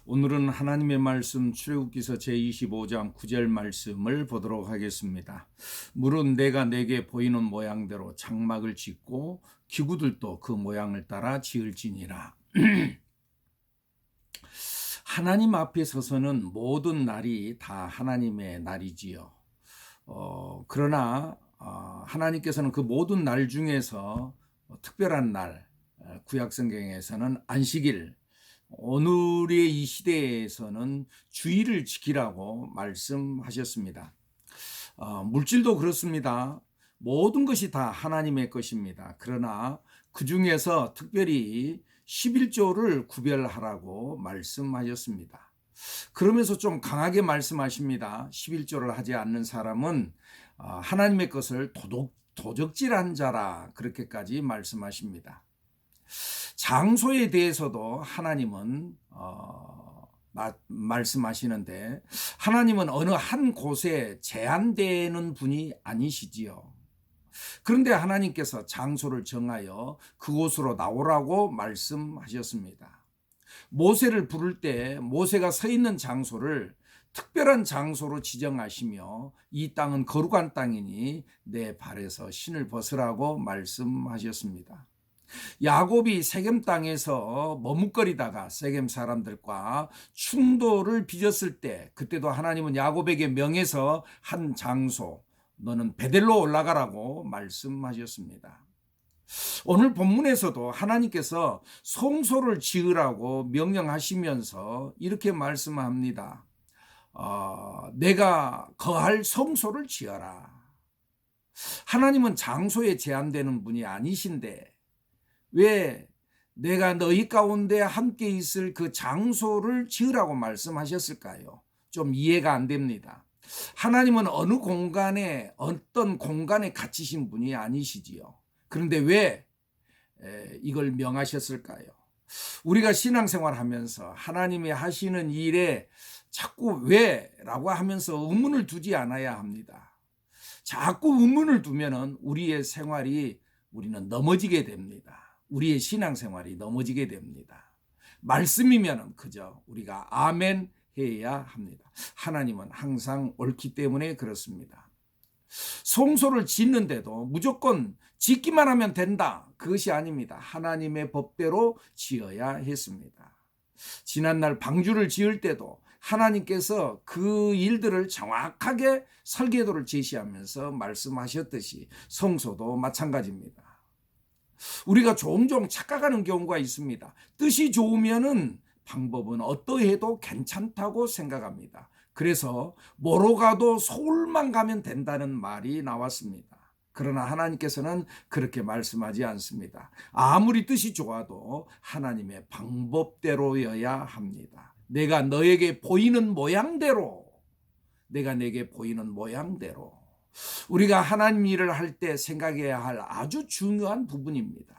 오늘은 하나님의 말씀 출애굽기서 제25장 9절 말씀을 보도록 하겠습니다. 물은 내가 내게 보이는 모양대로 장막을 짓고 기구들도 그 모양을 따라 지을지니라. 하나님 앞에 서서는 모든 날이 다 하나님의 날이지요. 그러나 하나님께서는 그 모든 날 중에서 특별한 날, 구약성경에서는 안식일, 오늘의 이 시대에서는 주의를 지키라고 말씀하셨습니다. 물질도 그렇습니다. 모든 것이 다 하나님의 것입니다. 그러나 그 중에서 특별히 11조를 구별하라고 말씀하셨습니다. 그러면서 좀 강하게 말씀하십니다. 11조를 하지 않는 사람은 하나님의 것을 도적질한 자라, 그렇게까지 말씀하십니다. 장소에 대해서도 하나님은 말씀하시는데, 하나님은 어느 한 곳에 제한되는 분이 아니시지요. 그런데 하나님께서 장소를 정하여 그곳으로 나오라고 말씀하셨습니다. 모세를 부를 때 모세가 서 있는 장소를 특별한 장소로 지정하시며, 이 땅은 거룩한 땅이니 내 발에서 신을 벗으라고 말씀하셨습니다. 야곱이 세겜 땅에서 머뭇거리다가 세겜 사람들과 충돌을 빚었을 때, 그때도 하나님은 야곱에게 명해서 한 장소, 너는 베델로 올라가라고 말씀하셨습니다. 오늘 본문에서도 하나님께서 성소를 지으라고 명령하시면서 이렇게 말씀합니다. 내가 거할 성소를 지어라. 하나님은 장소에 제한되는 분이 아니신데 왜 내가 너희 가운데 함께 있을 그 장소를 지으라고 말씀하셨을까요? 좀 이해가 안 됩니다. 하나님은 어느 공간에, 어떤 공간에 갇히신 분이 아니시지요. 그런데 왜 이걸 명하셨을까요? 우리가 신앙생활 하면서 하나님이 하시는 일에 자꾸 왜라고 하면서 의문을 두지 않아야 합니다. 자꾸 의문을 두면은 우리의 생활이, 우리는 넘어지게 됩니다. 우리의 신앙생활이 넘어지게 됩니다. 말씀이면 그저 우리가 아멘 해야 합니다. 하나님은 항상 옳기 때문에 그렇습니다. 성소를 짓는데도 무조건 짓기만 하면 된다, 그것이 아닙니다. 하나님의 법대로 지어야 했습니다. 지난날 방주를 지을 때도 하나님께서 그 일들을 정확하게 설계도를 제시하면서 말씀하셨듯이 성소도 마찬가지입니다. 우리가 종종 착각하는 경우가 있습니다. 뜻이 좋으면은 방법은 어떠해도 괜찮다고 생각합니다. 그래서 뭐로 가도 서울만 가면 된다는 말이 나왔습니다. 그러나 하나님께서는 그렇게 말씀하지 않습니다. 아무리 뜻이 좋아도 하나님의 방법대로여야 합니다. 내가 너에게 보이는 모양대로, 내가 내게 보이는 모양대로. 우리가 하나님 일을 할 때 생각해야 할 아주 중요한 부분입니다.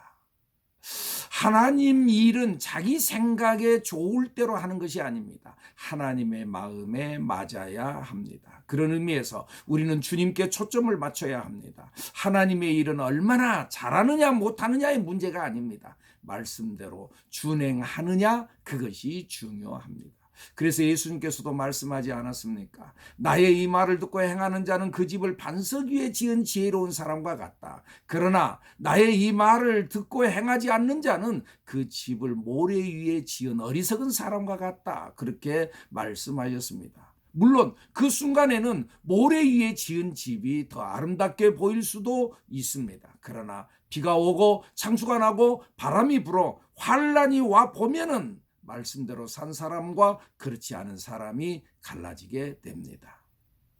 하나님 일은 자기 생각에 좋을 대로 하는 것이 아닙니다. 하나님의 마음에 맞아야 합니다. 그런 의미에서 우리는 주님께 초점을 맞춰야 합니다. 하나님의 일은 얼마나 잘하느냐 못하느냐의 문제가 아닙니다. 말씀대로 준행하느냐, 그것이 중요합니다. 그래서 예수님께서도 말씀하지 않았습니까? 나의 이 말을 듣고 행하는 자는 그 집을 반석 위에 지은 지혜로운 사람과 같다. 그러나 나의 이 말을 듣고 행하지 않는 자는 그 집을 모래 위에 지은 어리석은 사람과 같다. 그렇게 말씀하셨습니다. 물론 그 순간에는 모래 위에 지은 집이 더 아름답게 보일 수도 있습니다. 그러나 비가 오고 창수가 나고 바람이 불어 환란이 와 보면은 말씀대로 산 사람과 그렇지 않은 사람이 갈라지게 됩니다.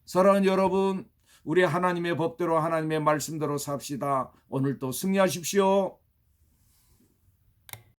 사랑하는 여러분, 우리 하나님의 법대로, 하나님의 말씀대로 삽시다. 오늘도 승리하십시오.